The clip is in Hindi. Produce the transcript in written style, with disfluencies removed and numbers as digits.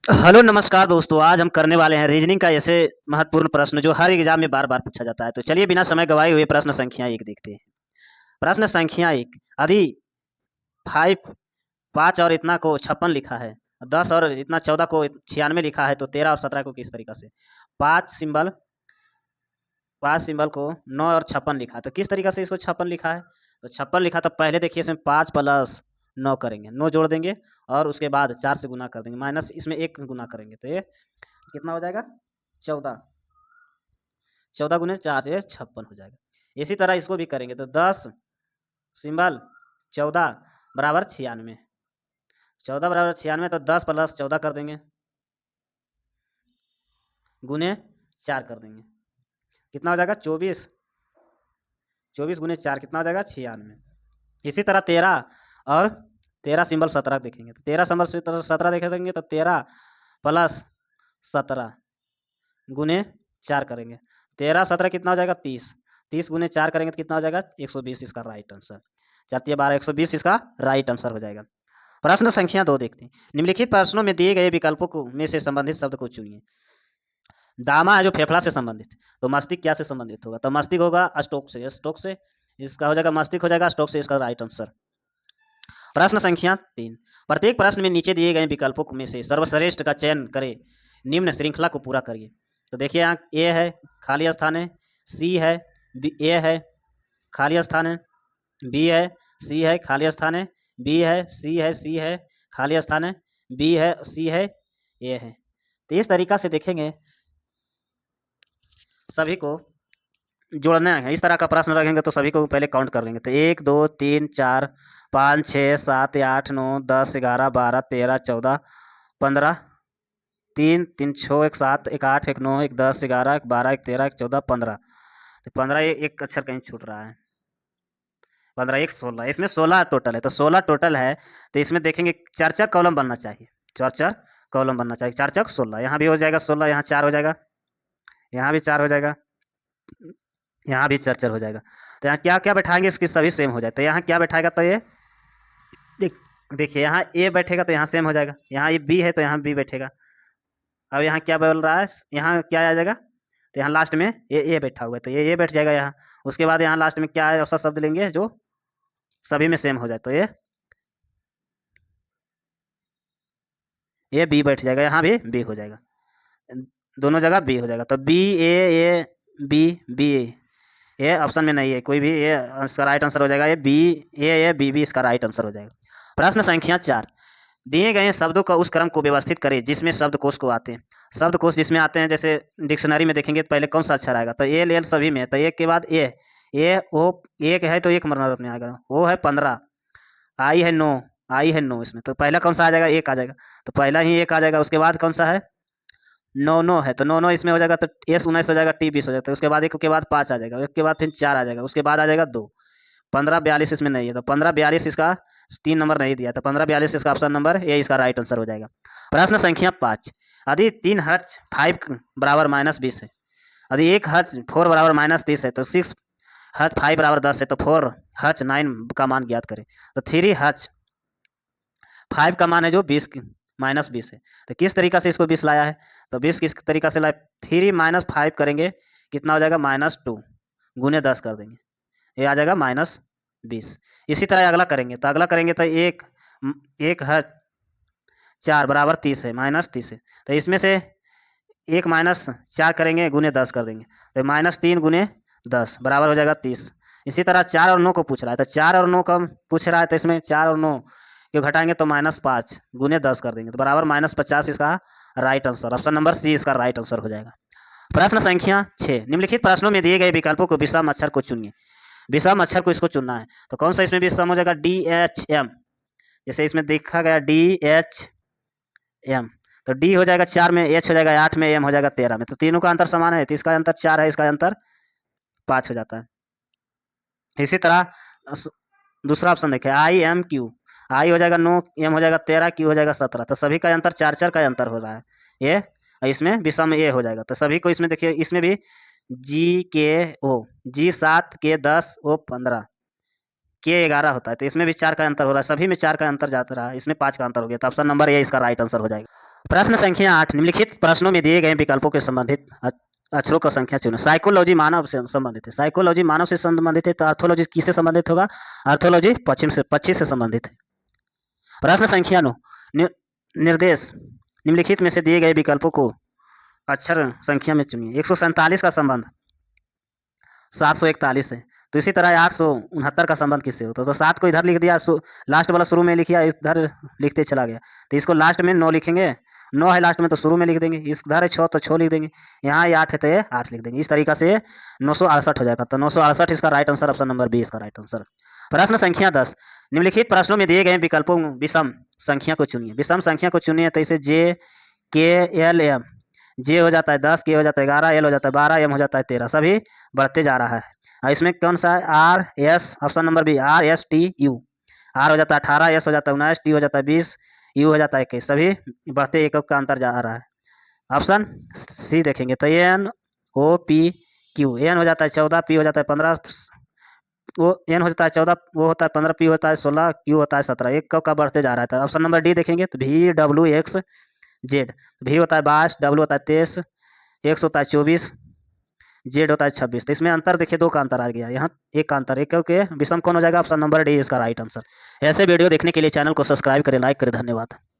हेलो नमस्कार दोस्तों। आज हम करने वाले हैं रीजनिंग का ऐसे महत्वपूर्ण प्रश्न जो हर एग्जाम में बार बार पूछा जाता है। तो चलिए बिना समय गवाए हुए प्रश्न संख्या एक देखते हैं। प्रश्न संख्या एक, यदि फाइव 5 और इतना को 56 लिखा है, 10 और इतना 14 को 96 लिखा है, तो 13 और 17 को किस तरीका से? पाँच सिंबल पाँच सिंबल को 9 और 56 लिखा है, तो किस तरीका से इसको 56 लिखा है? तो 56 लिखा, तो पहले देखिए इसमें 5 प्लस 9 करेंगे, 9 जोड़ देंगे और उसके बाद 4 से गुना कर देंगे, माइनस इसमें 1 गुना करेंगे, तो ये कितना हो जाएगा? 14। 14 गुने 4 ये 56 हो जाएगा। इसी तरह इसको भी करेंगे, तो 10 सिंबल 14 बराबर 96। 14 बराबर 96, तो 10 प्लस 14 कर देंगे, गुने 4 कर देंगे, कितना हो जाएगा? 24। 24 गुने 4 कितना हो जाएगा? 96। इसी तरह 13 और 13 सिंबल 17 देखेंगे, तो 13 सिंबल 17 देखे देंगे, तो 13 प्लस 17 गुने 4 करेंगे, 13 17 कितना हो जाएगा? 30। 30 गुने 4 करेंगे तो कितना हो जाएगा? 120 इसका राइट आंसर। 4 12 120 इसका राइट आंसर हो जाएगा। प्रश्न संख्या 2 देखते हैं। निम्नलिखित प्रश्नों में दिए गए विकल्पों को में से संबंधित शब्द को चुनिए। दामा है जो फेफड़ा से संबंधित, तो मस्तिष्क क्या से संबंधित होगा? तो मस्तिष्क होगा स्टोक से, स्टोक से इसका हो जाएगा मस्तिष्क हो जाएगा, स्टोक से इसका राइट आंसर। प्रश्न संख्या 3, प्रत्येक प्रश्न में नीचे दिए गए विकल्पों में से सर्वश्रेष्ठ का चयन करें, निम्न श्रृंखला को पूरा करिए। तो देखिए यहाँ ए है, खाली स्थान है, सी है, ए है, खाली स्थान है, बी है, सी है, खाली स्थान है, बी है, सी है, सी है, खाली स्थान है, बी है, सी है, ए है। तो इस तरीका से देखेंगे, सभी को जोड़ना है। इस तरह का प्रश्न रखेंगे तो सभी को पहले काउंट कर लेंगे, तो 1 2 3 4 5 6 7 8 9 10 11 12 13 14 15 3 3 6 1 7 1 8 1 9 1 10 11 1 12 1 13 1 14 15, तो 15 एक अक्षर कहीं छूट रहा है, 15 1 16, इसमें 16 टोटल है, तो 16 टोटल है। तो इसमें देखेंगे 4 4 कॉलम बनना चाहिए, 4 4 कॉलम बनना चाहिए, 4 4 16, यहाँ भी हो जाएगा 16, यहाँ 4 हो जाएगा, यहाँ भी 4 हो जाएगा, यहाँ भी 4 4 हो जाएगा। तो यहाँ क्या क्या बैठाएंगे इसकी सभी सेम हो जाए, तो यहाँ क्या बैठाएगा? तो ये देखिए यहाँ ए बैठेगा तो यहाँ सेम हो जाएगा, यहाँ ये बी है तो यहाँ बी बैठेगा। अब यहाँ क्या बोल रहा है, यहाँ क्या आ जाएगा? तो यहाँ लास्ट में ए बैठा हुआ है, तो ये बैठ जाएगा यहाँ। उसके बाद यहाँ लास्ट में क्या है, ऐसा शब्द लेंगे जो सभी में सेम हो जाए, तो ये बी बैठ जाएगा, यहाँ भी बी हो जाएगा, दोनों जगह बी हो जाएगा। तो बी ए बी बी ये ऑप्शन में नहीं है कोई भी, ये इसका राइट आंसर हो जाएगा, ये बी ए बी बी इसका राइट आंसर हो जाएगा। प्रश्न संख्या 4, दिए गए शब्दों का उस क्रम को व्यवस्थित करें जिसमें शब्दकोश को आते हैं। शब्दकोश जिसमें आते हैं, जैसे डिक्शनरी में देखेंगे तो पहले कौन सा अक्षर आएगा? तो ए लेल सभी में, तो एक के बाद ए ओ, एक है तो एक मरनरत में आएगा, ओ है 15, आई है 9, आई है 9 इसमें, तो पहला कौन सा आ जाएगा? एक आ जाएगा, तो पहला ही एक आ जाएगा। उसके बाद कौन सा है? 9 9 है, तो 9 9 इसमें हो जाएगा, तो एस 19 हो जाएगा, टी 20 हो जाता है। उसके बाद एक के बाद 5 आ जाएगा, एक के बाद फिर 4 आ जाएगा, उसके बाद आ जाएगा 2, 15 42 इसमें नहीं है, तो 15 42 इसका 3 नंबर नहीं दिया, तो 15 42 इसका ऑप्शन नंबर ए इसका राइट आंसर हो जाएगा। प्रश्न संख्या 5, यदि 3 हर्ज 5 बराबर -20 है, यदि 1 हर्ज 4 बराबर -30 है, तो 6 हर्ज 5 बराबर 10 है, तो 4 हर्ज 9 का मान ज्ञात करें। तो 3 हर्ज 5 का मान है जो 20 -20 है, तो किस तरीका से इसको 20 लाया है? तो 20 किस तरीका से लाए? 3 -5 करेंगे, कितना हो जाएगा? -2 गुने 10 कर देंगे, ये आ जाएगा -20। इसी तरह अगला करेंगे, तो अगला करेंगे तो एक है 4 बराबर 30 है, -30 है, तो इसमें से 1 -4 करेंगे, गुने 10 कर देंगे, तो -3 गुने 10 बराबर हो जाएगा 30। इसी तरह 4 और 9 को पूछ रहा है, तो 4 और 9 का पूछ रहा है, तो इसमें 4 और 9 क्यों घटाएंगे, तो -5 गुने 10 कर देंगे, तो बराबर -50 इसका right answer, option number C इसका राइट आंसर हो जाएगा। प्रश्न संख्या 6, निम्नलिखित प्रश्नों में दिए गए विकल्पों को विषम अक्षर को चुनिए। विषम अक्षर को इसको चुनना है, तो कौन सा इसमें विषम हो जाएगा? DHM, जैसे इसमें देखा गया DHM, तो डी हो जाएगा 4 में, एच हो जाएगा 8 में, एम हो जाएगा 13 में, तो तीनों का अंतर समान है, तो इसका अंतर 4 है, इसका अंतर 5 हो जाता है। इसी तरह दूसरा ऑप्शन देखें, IMQ, आई हो जाएगा 9, एम हो जाएगा 13, क्यू हो जाएगा 17, तो सभी का अंतर 4 4 का अंतर हो रहा है, ये इसमें विषम ए हो जाएगा। तो सभी को इसमें देखिए, इसमें भी G 7 के 10 O 15 के 11 होता है, तो इसमें भी 4 का अंतर हो रहा है, सभी में 4 का अंतर जाता रहा है, इसमें 5 का अंतर हो गया, तो ऑप्शन नंबर ए इसका राइट आंसर हो जाएगा। प्रश्न संख्या 8, निम्नलिखित प्रश्नों में दिए गए विकल्पों के संबंधित अक्षरों का संख्या चुनो। साइकोलॉजी मानव से संबंधित है, साइकोलॉजी मानव से संबंधित है, तो अर्थोलॉजी किससे संबंधित होगा? अर्थोलॉजी पक्षी से संबंधित है। प्रश्न संख्या 9, निर्देश निम्नलिखित में से दिए गए विकल्पों को अक्षर संख्या में चुनिए। 147 का संबंध 741 है, तो इसी तरह 869 का संबंध किससे होता है? तो 7 को इधर लिख दिया, लास्ट वाला शुरू में लिखिया, इधर लिखते चला गया, तो इसको लास्ट में 9 लिखेंगे, 9 है लास्ट में तो शुरू में लिख देंगे, इधर है 6 तो 6 लिख देंगे, यहाँ ये 8 है तो ये 8 लिख देंगे। इस तरीका से 968 हो जाएगा। तो 968 इसका right answer, option number B इसका राइट आंसर। प्रश्न संख्या 10, निम्नलिखित प्रश्नों में दिए गए विकल्पों विषम संख्या को चुनिए। विषम संख्या को चुनिए, तो इसे जे के एल एम, जे हो जाता है 10, के हो जाता है 11, एल हो जाता है 12, एम हो जाता है 13, सभी बढ़ते जा रहा है। और इसमें कौन सा है? R S, option number B R S T U. R हो जाता है 18, एस हो जाता है 19, टी हो जाता है 20, यू हो जाता है 21, सभी बढ़ते एकक का अंतर जा रहा है। ऑप्शन सी देखेंगे तो N O P Q, N हो जाता है 14, पी हो जाता है 15, वो एन हो जाता है 14, वो होता है 15, पी होता है 16, क्यू होता है 17, एक का बढ़ते जा रहा है। तो ऑप्शन नंबर डी देखेंगे तो V W X Z, V होता है 22, डब्ल्यू होता है 23, एक्स होता है 24, जेड होता है 26। तो इसमें अंतर देखिए, 2 का अंतर आ गया, यहाँ 1 का अंतर, एक क्योंकि विषम कौन हो जाएगा? ऑप्शन नंबर डी इसका राइट आंसर। ऐसे वीडियो देखने के लिए चैनल को सब्सक्राइब करें, लाइक करें, धन्यवाद।